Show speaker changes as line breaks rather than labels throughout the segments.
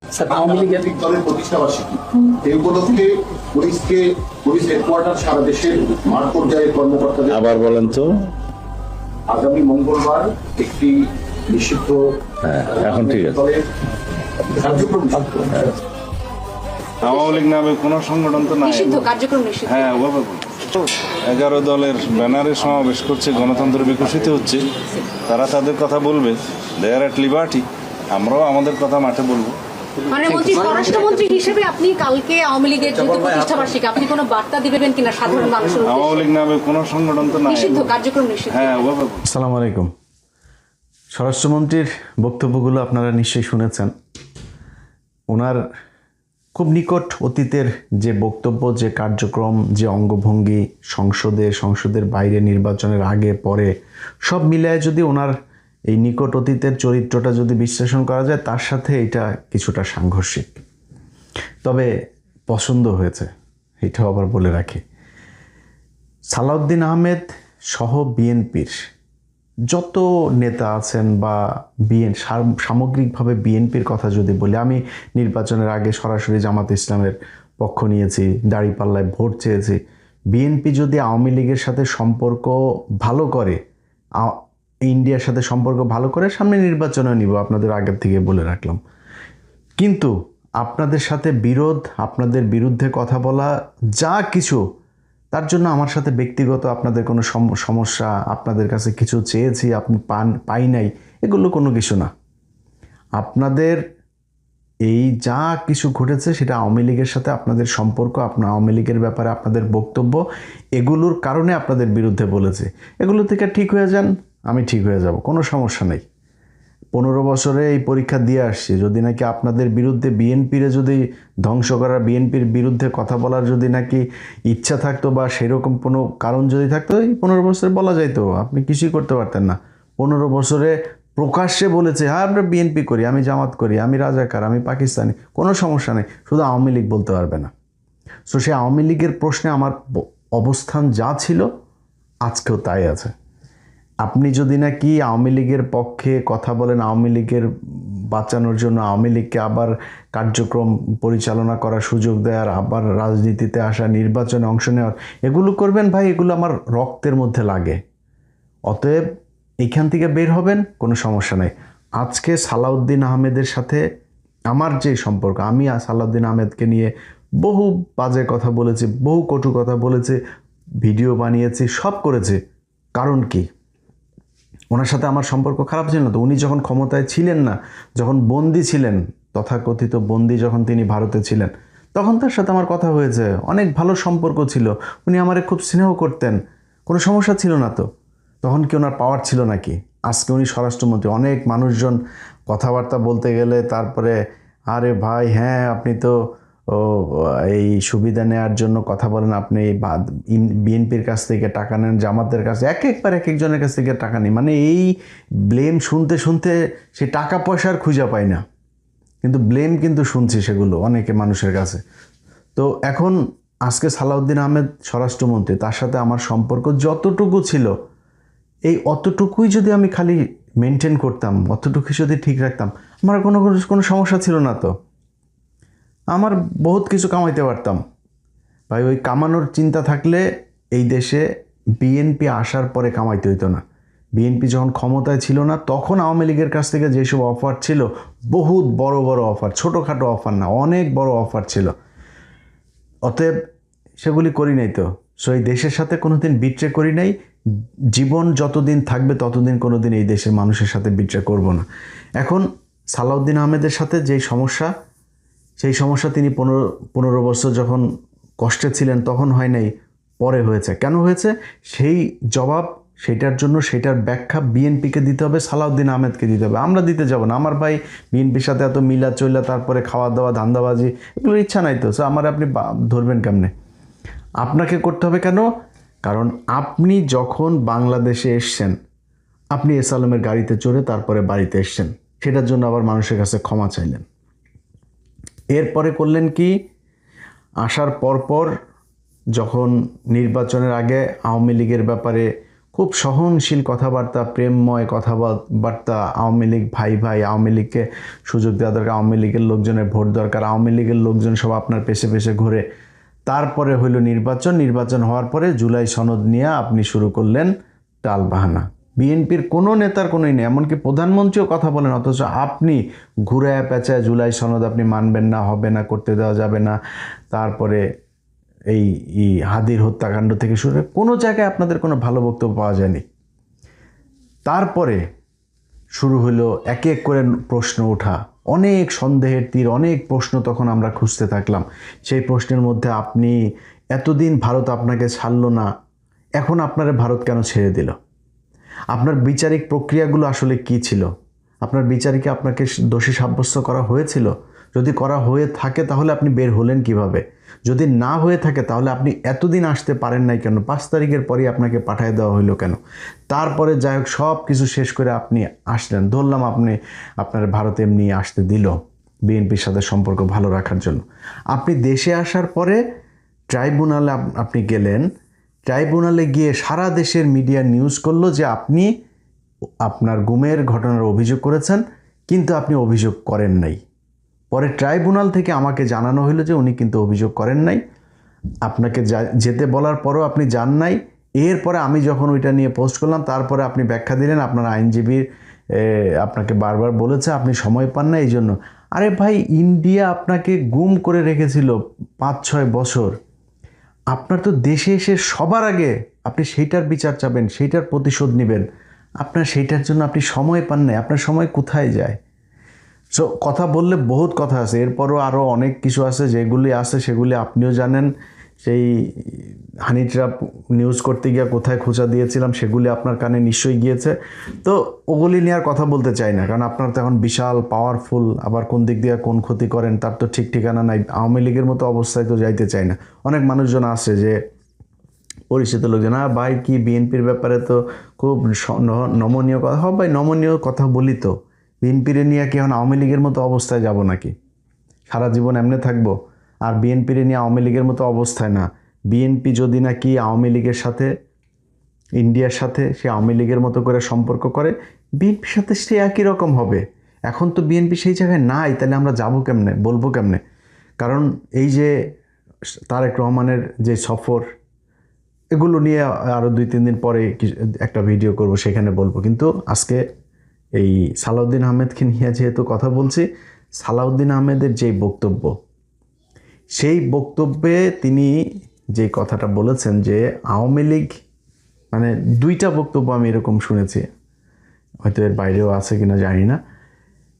আওয়ামী লীগের দলের প্রতিষ্ঠাবার্ষিকী এই উপলক্ষে পুলিশ হেডকোয়ার্টার সারা দেশের মাঠ পর্যায়ের কর্মকর্তাদের
আবার বলেন তো।
আগামী মঙ্গলবার একটি নিষিদ্ধ
এখন ঠিক আছে।
দলের কার্যক্রম
আওয়ামী লীগ নামে কোন সংগঠন তো নাই।
নিষিদ্ধ কার্যক্রম নিষিদ্ধ।
হ্যাঁ, ওভাবে 11 দলের ব্যানারে সমাবেশ করছে, গণতন্ত্র বিকশিত হচ্ছে, তারা তাদের কথা বলবে, দে আর এট লিবার্টি, আমরাও আমাদের কথা মাঠে বলবো।
মানে মন্ত্রী, স্বরাষ্ট্রমন্ত্রী হিসেবে আপনি কালকে আওয়ামী লীগের যুদ্ধ প্রতিষ্ঠাবার্ষিকী আপনি কোনো বার্তা দিবেন কিনা সাধারণ মানুষের উদ্দেশ্যে?
আওয়ামী লীগ নামে কোন সংগঠন তো নাই।
নিষিদ্ধ কার্যক্রম নিষিদ্ধ।
হ্যাঁ, ওভাবে।
আসসালামু আলাইকুম। স্বরাষ্ট্রমন্ত্রীর বক্তব্যগুলো আপনারা নিশ্চয়ই শুনেছেন। ওনার খুব নিকট অতীতের যে বক্তব্য, যে কার্যক্রম, যে অঙ্গভঙ্গি, সংসদের বাইরে, নির্বাচনের আগে পরে সব মিলায় যদি ওনার এই নিকট অতীতের চরিত্রটা যদি বিশ্লেষণ করা যায়, তার সাথে এটা কিছুটা সাংঘর্ষিক। তবে পছন্দ হয়েছে, এটাও আবার বলে রাখি। সালাউদ্দিন আহমেদ সহ বিএনপির যত নেতা আছেন বা সামগ্রিকভাবে বিএনপির কথা যদি বলি, আমি নির্বাচনের আগে সরাসরি জামাত ইসলামের পক্ষ নিয়েছি, দাঁড়িপাল্লায় ভোট চেয়েছি। বিএনপি যদি আওয়ামী লীগের সাথে সম্পর্ক ভালো করে, ইন্ডিয়ার সাথে সম্পর্ক ভালো করে, সামনে নির্বাচনে নিব, আপনাদের আগের থেকে বলে রাখলাম। কিন্তু আপনাদের সাথে বিরোধ, আপনাদের বিরুদ্ধে কথা বলা, যা কিছু, তার জন্য আমার সাথে ব্যক্তিগত আপনাদের কোনো সমস্যা, আপনাদের কাছে কিছু চেয়েছি আপনি পাই নাই, এগুলো কোনো কিছু না। আপনাদের এই যা কিছু ঘটেছে সেটা আওয়ামী লীগের সাথে আপনাদের সম্পর্ক, আপনার আওয়ামী লীগের ব্যাপারে আপনাদের বক্তব্য, এগুলোর কারণে আপনাদের বিরুদ্ধে বলেছে। এগুলো থেকে ঠিক হয়ে যান, আমি ঠিক হয়ে যাব, কোনো সমস্যা নেই। 15 বছরে এই পরীক্ষা দিয়ে আসছি। যদি নাকি আপনাদের বিরুদ্ধে বিএনপিরে যদি ধ্বংস করার, বিএনপির বিরুদ্ধে কথা বলার যদি নাকি ইচ্ছা থাকতো বা সেরকম কোনো কারণ যদি থাকতো, এই 15 বছরে বলা যাইতো, আপনি কিছুই করতে পারতেন না। 15 বছরে প্রকাশ্যে বলেছে, হ্যাঁ আমরা বিএনপি করি, আমি জামাত করি, আমি রাজাকার, আমি পাকিস্তানি, কোনো সমস্যা নেই, শুধু আওয়ামী লীগ বলতে পারবে না। সো সেই আওয়ামী লীগের প্রশ্নে আমার অবস্থান যা ছিল আজকেও তাই আছে। আপনি যদি নাকি আওয়ামী লীগের পক্ষে কথা বলেন, আওয়ামী লীগের বাঁচানোর জন্য, আওয়ামী লীগকে আবার কার্যক্রম পরিচালনা করার সুযোগ দেওয়ার, আবার রাজনীতিতে আসা, নির্বাচনে অংশ নেওয়ার, এগুলো করবেন ভাই, এগুলো আমার রক্তের মধ্যে লাগে। অতএব এইখান থেকে বের হবেন, কোনো সমস্যা নাই। আজকে সালাউদ্দিন আহমেদের সাথে আমার যে সম্পর্ক, আমি সালাউদ্দিন আহমেদকে নিয়ে বহু বাজে কথা বলেছি, বহু কটু কথা বলেছি, ভিডিও বানিয়েছি, সব করেছি। কারণ কি? ওনার সাথে আমার সম্পর্ক খারাপ ছিল না তো। উনি যখন ক্ষমতায় ছিলেন না, যখন বন্দী ছিলেন, তথাকথিত বন্দী যখন তিনি ভারতে ছিলেন, তখন তার সাথে আমার কথা হয়েছে, অনেক ভালো সম্পর্ক ছিল, উনি আমারে খুব স্নেহ করতেন, কোনো সমস্যা ছিল না তো। তখন কি ওনার পাওয়ার ছিল নাকি? আজকে উনি স্বরাষ্ট্রমন্ত্রী, অনেক মানুষজন কথাবার্তা বলতে গেলে তারপরে, আরে ভাই হ্যাঁ আপনি তো এই সুবিধা নেওয়ার জন্য কথা বলেন, আপনি বিএনপির কাছ থেকে টাকা নেন, জামাতের কাছে, একবার এক একজনের কাছ থেকে টাকা নেই, মানে এই ব্লেম শুনতে শুনতে সে টাকা পয়সার খুঁজে পায় না, কিন্তু ব্লেম কিন্তু শুনছি সেগুলো অনেকে মানুষের কাছে। তো এখন আজকে সালাউদ্দিন আহমেদ স্বরাষ্ট্রমন্ত্রী, তার সাথে আমার সম্পর্ক যতটুকু ছিল, এই অতটুকুই যদি আমি খালি মেনটেন করতাম, অতটুকুই যদি ঠিক রাখতাম, আমার কোনো সমস্যা ছিল না তো। আমার বহুত কিছু কামাইতে পারতাম ভাই। ওই কামানোর চিন্তা থাকলে এই দেশে বিএনপি আসার পরে কামাইতে হইতো না। বিএনপি যখন ক্ষমতায় ছিল না, তখন আওয়ামী লীগের কাছ থেকে যেসব অফার ছিল, বহুত বড় বড় অফার, ছোটোখাটো অফার না, অনেক বড় অফার ছিল। অতএব সেগুলি করি নাই তো। সো এই দেশের সাথে কোনোদিন বিট্রে করি নাই। জীবন যতদিন থাকবে ততদিন কোনোদিন এই দেশের মানুষের সাথে বিট্রে করব না। এখন সালাউদ্দিন আহমেদের সাথে যেই সমস্যা, সেই সমস্যা তিনি 15 বছর যখন কষ্টে ছিলেন তখন হয় নাই, পরে হয়েছে। কেন হয়েছে সেই জবাব, সেটার জন্য সেটার ব্যাখ্যা বিএনপিকে দিতে হবে, সালাউদ্দিন আহমেদকে দিতে হবে। আমরা দিতে যাব না। আমার ভাই বিএনপির সাথে এত মিলা চইলা, তারপরে খাওয়া দাওয়া, ধান্দাবাজি, এগুলোর ইচ্ছা নাই তো। সো আমার আপনি ধরবেন কেমনে? আপনাকে করতে হবে কেন? কারণ আপনি যখন বাংলাদেশে এসছেন, আপনি এস আলমের গাড়িতে চড়ে তারপরে বাড়িতে এসছেন, সেটার জন্য আবার মানুষের কাছে ক্ষমা চাইলেন। এরপরে করলেন কি? আসার পরপর যখন নির্বাচনের আগে আওয়ামী লীগের ব্যাপারে খুব সহনশীল কথাবার্তা, প্রেমময় কথাবার্তা, আওয়ামী লীগ ভাই ভাই, আওয়ামী লীগকে সুযোগ দেওয়া দরকার, আওয়ামী লীগের লোকজনের ভোট দরকার, আওয়ামী লীগের লোকজন সব আপনার পেছে পেছে ঘুরে। তারপরে হইল নির্বাচন হওয়ার পরে জুলাই সনদ নিয়ে আপনি শুরু করলেন টালবাহানা। বিএনপির কোনো নেতার কোনোই নেই, এমনকি প্রধানমন্ত্রীও কথা বলেন, অথচ আপনি ঘুরায় পেঁচায় জুলাই সনদ আপনি মানবেন না, হবে না, করতে দেওয়া যাবে না। তারপরে এই হাদির হত্যাকাণ্ড থেকে শুরু করে কোনো জায়গায় আপনাদের কোনো ভালো বক্তব্য পাওয়া যায়নি। তারপরে শুরু হলো এক এক করে প্রশ্ন ওঠা, অনেক সন্দেহের তীর, অনেক প্রশ্ন তখন আমরা খুঁজতে থাকলাম। সেই প্রশ্নের মধ্যে আপনি এতদিন ভারত আপনাকে ছাড়লো না, এখন আপনারা ভারত কেন ছেড়ে দিল? আপনার বিচারিক প্রক্রিয়াগুলো আসলে কি ছিল? আপনার বিচারিকে আপনাকে দোষী সাব্যস্ত করা হয়েছিল? যদি করা হয়ে থাকে তাহলে আপনি বের হলেন কিভাবে? যদি না হয়ে থাকে তাহলে আপনি এতদিন আসতে পারেন নাই কেন? 5 তারিখের পরেই আপনাকে পাঠিয়ে দেওয়া হইলো কেন? তারপরে যাই হোক সব কিছু শেষ করে আপনি আসলেন, ধরলাম আপনার ভারত এমনি আসতে দিল বিএনপির সাথে সম্পর্ক ভালো রাখার জন্য। আপনি দেশে আসার পরে ট্রাইব্যুনালে আপনি গেলেন, ট্রাইব্যুনালে গিয়ে সারা দেশের মিডিয়া নিউজ করলো যে আপনি আপনার গুমের ঘটনার অভিযোগ করেছেন, কিন্তু আপনি অভিযোগ করেন নাই। পরে ট্রাইব্যুনাল থেকে আমাকে জানানো হলো যে উনি কিন্তু অভিযোগ করেন নাই, আপনাকে যেতে বলার পরও আপনি যান নাই। এরপরে আমি যখন ওইটা নিয়ে পোস্ট করলাম, তারপরে আপনি ব্যাখ্যা দিলেন আপনার আইনজীবীর আপনাকে বারবার বলেছে আপনি সময় পান না এই জন্য। আরে ভাই, ইন্ডিয়া আপনাকে গুম করে রেখেছিল 5-6 বছর, আপনার তো দেশে এসে সবার আগে আপনি সেইটার বিচার চাবেন, সেইটার প্রতিশোধ নেবেন, আপনার সেইটার জন্য আপনি সময় পান নাই। আপনার সময় কোথায় যায়? সো কথা বললে বহুত কথা আছে, এরপরও আরও অনেক কিছু আছে, যেগুলি আছে সেগুলি আপনিও জানেন। সেই হানি ট্র্যাপ নিউজ করতে গিয়ে কোথায় খোঁচা দিয়েছিলাম সেগুলি আপনার কানে নিশ্চয়ই গিয়েছে। তো ওগুলি নিয়ে আর কথা বলতে চাই না, কারণ আপনার তো এখন বিশাল পাওয়ারফুল, আবার কোন দিক দিয়ে কোন ক্ষতি করেন তার তো ঠিক ঠিকানা নাই। আওয়ামী লীগের মতো অবস্থায় তো যাইতে চাই না। অনেক মানুষজন আছে যে পরিচিত লোকজন, ভাই কি বিএনপির ব্যাপারে তো খুব নমনীয় কথা, ভাই নমনীয় কথা বলি তো, বিএনপির নিয়ে কি এখন আওয়ামী লীগের মতো অবস্থায় যাব নাকি? সারা জীবন এমনি থাকবো? আর বিএনপির নিয়ে আওয়ামী লীগের মতো অবস্থায় না। বিএনপি যদি নাকি আওয়ামী লীগের সাথে, ইন্ডিয়ার সাথে সে আওয়ামী লীগের মতো করে সম্পর্ক করে, বিএনপির সাথে সে একই রকম হবে। এখন তো বিএনপি সেই জায়গায় নাই, তাহলে আমরা যাবো কেমনে, বলবো কেমনে? কারণ এই যে তারেক রহমানের যে সফর, এগুলো নিয়ে আরও 2-3 দিন পরে একটা ভিডিও করব, সেখানে বলবো। কিন্তু আজকে এই সালাউদ্দিন আহমেদকে নিয়ে যেহেতু কথা বলছি, সালাউদ্দিন আহমেদের যেই বক্তব্য, সেই বক্তব্যে তিনি যে কথাটা বলেছেন যে আওয়ামী লীগ, মানে 2টা বক্তব্য আমি এরকম শুনেছি, হয়তো এর বাইরেও আছে কিনা জানি না,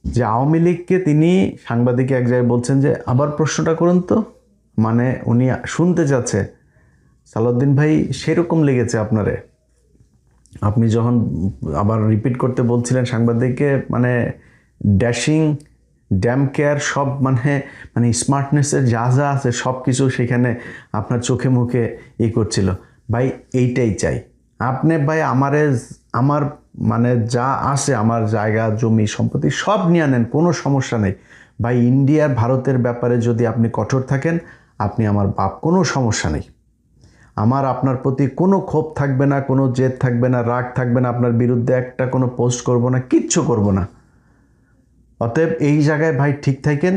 যে আওয়ামী লীগকে তিনি সাংবাদিকে এক জায়গায় বলছেন যে আবার প্রশ্নটা করুন তো, মানে উনি শুনতে চাচ্ছে সালাউদ্দিন ভাই সেরকম লেগেছে আপনারে, আপনি যখন আবার রিপিট করতে বলছিলেন সাংবাদিককে, মানে ড্যাশিং, ড্যাম কেয়ার সব, মানে স্মার্টনেসের যা যা আছে সব কিছু সেখানে আপনার চোখে মুখে করছিল। ভাই এইটাই চাই আপনি, ভাই আমার মানে যা আছে, আমার জায়গা জমি সম্পত্তি সব নিয়ে নেন, কোনো সমস্যা নেই ভাই। ইন্ডিয়ার ভারতের ব্যাপারে যদি আপনি কঠোর থাকেন, আপনি আমার বাপ, কোনো সমস্যা নেই। আমার আপনার প্রতি কোনো ক্ষোভ থাকবে না, কোনো জেদ থাকবে না, রাগ থাকবে না, আপনার বিরুদ্ধে একটা কোনো পোস্ট করব না, কিচ্ছু করব না। অতএব এই জায়গায় ভাই ঠিক থাকেন,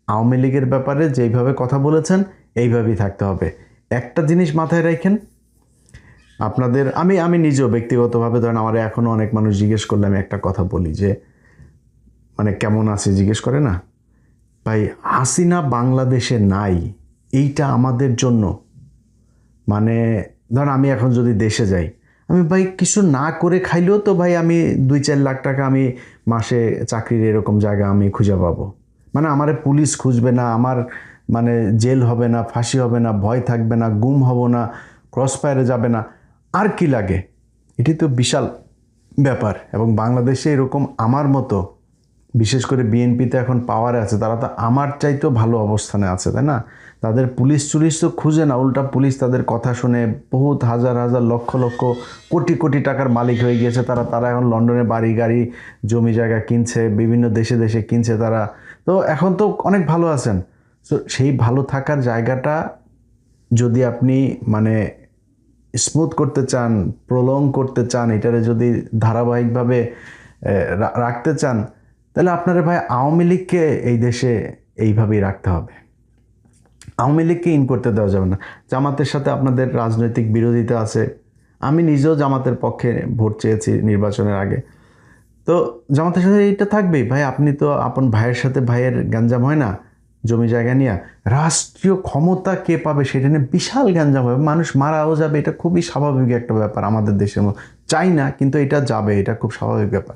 আওয়ামী লীগের ব্যাপারে যেইভাবে কথা বলেছেন এইভাবেই থাকতে হবে। একটা জিনিস মাথায় রাখেন, আপনাদের আমি নিজেও ব্যক্তিগতভাবে, ধরেন আমার এখনও অনেক মানুষ জিজ্ঞেস করলে আমি একটা কথা বলি যে মানে কেমন আছে জিজ্ঞেস করে না, ভাই হাসিনা বাংলাদেশে নাই, এইটা আমাদের জন্য, মানে ধরেন আমি এখন যদি দেশে যাই, আমি ভাই কিছু না করে খাইলেও তো ভাই আমি 2-4 লাখ টাকা আমি মাসে চাকরির এরকম জায়গা আমি খুঁজে পাবো। মানে আমারে পুলিশ খুঁজবে না, আমার মানে জেল হবে না, ফাঁসি হবে না, ভয় থাকবে না, গুম হব না, ক্রসফায়ারে যাবে না, আর কি লাগে? এটি তো বিশাল ব্যাপার। এবং বাংলাদেশে এরকম আমার মতো, বিশেষ করে বিএনপিতে এখন পাওয়ারে আছে, তারা তো আমার চাইতেও ভালো অবস্থানে আছে, তাই না? তাদের পুলিশ তো খুঁজে না, উল্টা পুলিশ তাদের কথা শুনে বহুত হাজার হাজার লক্ষ লক্ষ কোটি কোটি টাকার মালিক হয়ে গিয়েছে। তারা এখন লন্ডনে বাড়ি গাড়ি জমি জায়গা কিনছে, বিভিন্ন দেশে দেশে কিনছে তারা, তো এখন তো অনেক ভালো আছেন। তো সেই ভালো থাকার জায়গাটা যদি আপনি মানে স্মুথ করতে চান, প্রলং করতে চান, এটারে যদি ধারাবাহিকভাবে রাখতে চান, তাহলে আপনারা ভাই আওয়ামী লীগকে এই দেশে এইভাবেই রাখতে হবে। আওয়ামী লীগকে ইন করতে দেওয়া যাবে না। জামাতের সাথে আপনাদের রাজনৈতিক বিরোধিতা আছে, আমি নিজেও জামাতের পক্ষে ভোট চেয়েছি নির্বাচনের আগে, তো জামাতের সাথে এইটা থাকবেই ভাই। আপনি তো আপন ভাইয়ের সাথে ভাইয়ের গ্যাঞ্জাম হয় না জমি জায়গা নিয়ে, রাষ্ট্রীয় ক্ষমতা কে পাবে সেটা নিয়ে বিশাল গ্যাঞ্জাম হবে, মানুষ মারাও যাবে, এটা খুবই স্বাভাবিক একটা ব্যাপার আমাদের দেশের মধ্যে। চাই না, কিন্তু এটা যাবে, এটা খুব স্বাভাবিক ব্যাপার।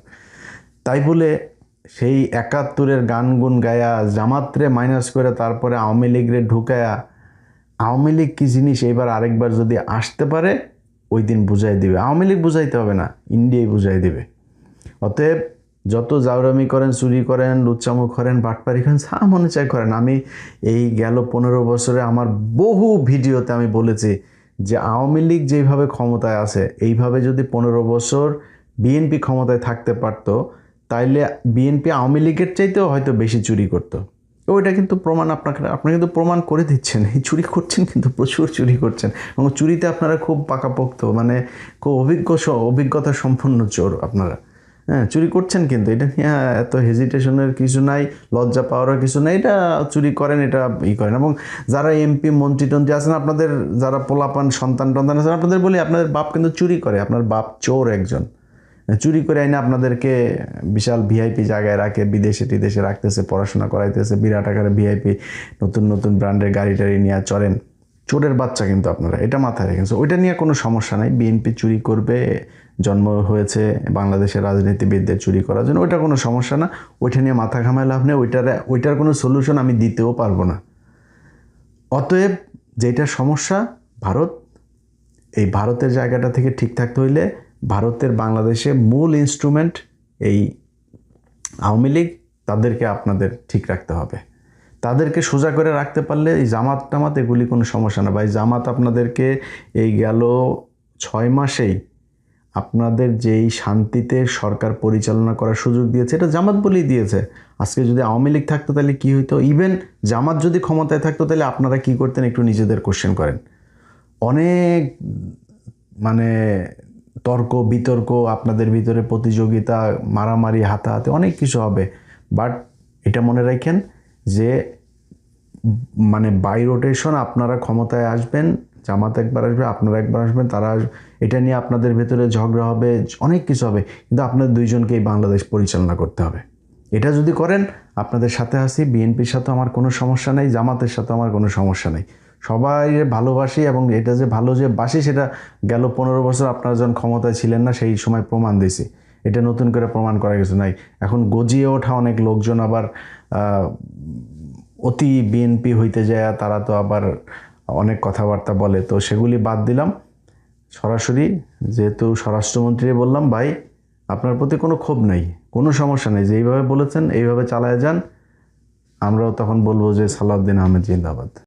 তাই বলে সেই 71-এর গান গুন গায়া জামাতরে মাইনাস করে তারপরে আওয়ামী লীগরে ঢুকায়া, আওয়ামী লীগ কী জিনিস এইবার আরেকবার যদি আসতে পারে ওই দিন বুঝাই দিবে। আওয়ামী লীগ বুঝাইতে হবে না, ইন্ডিয়াই বুঝাই দিবে। অতএব যত জাউরামি করেন, চুরি করেন, লুচ্চামুখ করেন, বাটপারি করেন, যা মনে চাই করেন। আমি এই গেল 15 বছরে আমার বহু ভিডিওতে আমি বলেছি যে আওয়ামী লীগ যেইভাবে ক্ষমতায় আছে, এইভাবে যদি 15 বছর বিএনপি ক্ষমতায় থাকতে পারতো, তাইলে বিএনপি আওয়ামী লীগের চাইতেও হয়তো বেশি চুরি করতো। ওইটা কিন্তু প্রমাণ আপনি কিন্তু প্রমাণ করে দিচ্ছেন, এই চুরি করছেন, কিন্তু প্রচুর চুরি করছেন, এবং চুরিতে আপনারা খুব পাকাপোক্ত, মানে খুব অভিজ্ঞতা সম্পন্ন চোর আপনারা। হ্যাঁ, চুরি করছেন, কিন্তু এটা নিয়ে এত হেজিটেশনের কিছু নাই, লজ্জা পাওয়ার কিছু নাই, এটা চুরি করেন, এটা করেন। এবং যারা এমপি মন্ত্রী টন্ত্রী আছেন, আপনাদের যারা পোলাপান সন্তান টন্তান আছেন, আপনাদের বলি আপনাদের বাপ কিন্তু চুরি করে, আপনার বাপ চোর একজন, চুরি করে আইনে আপনাদেরকে বিশাল ভিআইপি জায়গায় রাখে, বিদেশে টিদেশে রাখতেছে, পড়াশোনা করাইতেছে, বিরাট আকারে ভিআইপি নতুন নতুন ব্র্যান্ডের গাড়ি টাড়ি নিয়ে চড়েন। চোরের বাচ্চা কিন্তু আপনারা, এটা মাথায় রেখেছেন। ওইটা নিয়ে কোনো সমস্যা নাই, বিএনপি চুরি করবে, জন্ম হয়েছে বাংলাদেশের রাজনীতিবিদদের চুরি করার জন্য, ওইটা কোনো সমস্যা না, ওইটা নিয়ে মাথা ঘামায় লাভ নেই, ওইটার কোনো সলিউশন আমি দিতেও পারবো না। অতএব যেটা সমস্যা ভারত, এই ভারতের জায়গাটা থেকে ঠিক থাকতে হইলে ভারতের বাংলাদেশে মূল ইনস্ট্রুমেন্ট এই আওয়ামী লীগ, তাদেরকে আপনাদের ঠিক রাখতে হবে। তাদেরকে সোজা করে রাখতে পারলে এই জামাত টামাত এগুলি কোনো সমস্যা না ভাই। জামাত আপনাদেরকে এই গেল 6 মাসেই আপনাদের যেই শান্তিতে সরকার পরিচালনা করার সুযোগ দিয়েছে, এটা জামাত বলেই দিয়েছে। আজকে যদি আওয়ামী লীগ থাকতো তাহলে কী হইতো? ইভেন জামাত যদি ক্ষমতায় থাকতো তাহলে আপনারা কি করতেন একটু নিজেদের কোশ্চেন করেন। অনেক মানে তর্ক বিতর্ক, আপনাদের ভিতরে প্রতিযোগিতা, মারামারি, হাতাহাতি, অনেক কিছু হবে। বাট এটা মনে রাখেন যে মানে বাই রোটেশন আপনারা ক্ষমতায় আসবেন, জামাত একবার আসবে, আপনারা একবার আসবেন, তারা এটা নিয়ে আপনাদের ভেতরে ঝগড়া হবে, অনেক কিছু হবে, কিন্তু আপনাদের দুইজনকেই বাংলাদেশ পরিচালনা করতে হবে। এটা যদি করেন, আপনাদের সাথে আসি, বিএনপির সাথে আমার কোনো সমস্যা নেই, জামাতের সাথে আমার কোনো সমস্যা নেই, সবাই ভালোবাসি। এবং এটা যে ভালো যে বাসি, সেটা গেল 15 বছর আপনারা যখন ক্ষমতায় ছিলেন না সেই সময় প্রমাণ দিয়েছি, এটা নতুন করে প্রমাণ করা কিছু নাই। এখন গজিয়ে ওঠা অনেক লোকজন আবার অতি বিএনপি হইতে যায়, তারা তো আবার অনেক কথাবার্তা বলে, তো সেগুলি বাদ দিলাম। সরাসরি যেহেতু স্বরাষ্ট্রমন্ত্রী বললাম, ভাই আপনার প্রতি কোনো ক্ষোভ নেই, কোনো সমস্যা নেই, যেইভাবে বলেছেন এইভাবে চালায় যান। আমরাও তখন বলবো যে সালাউদ্দিন আহমেদ জিন্দাবাদ।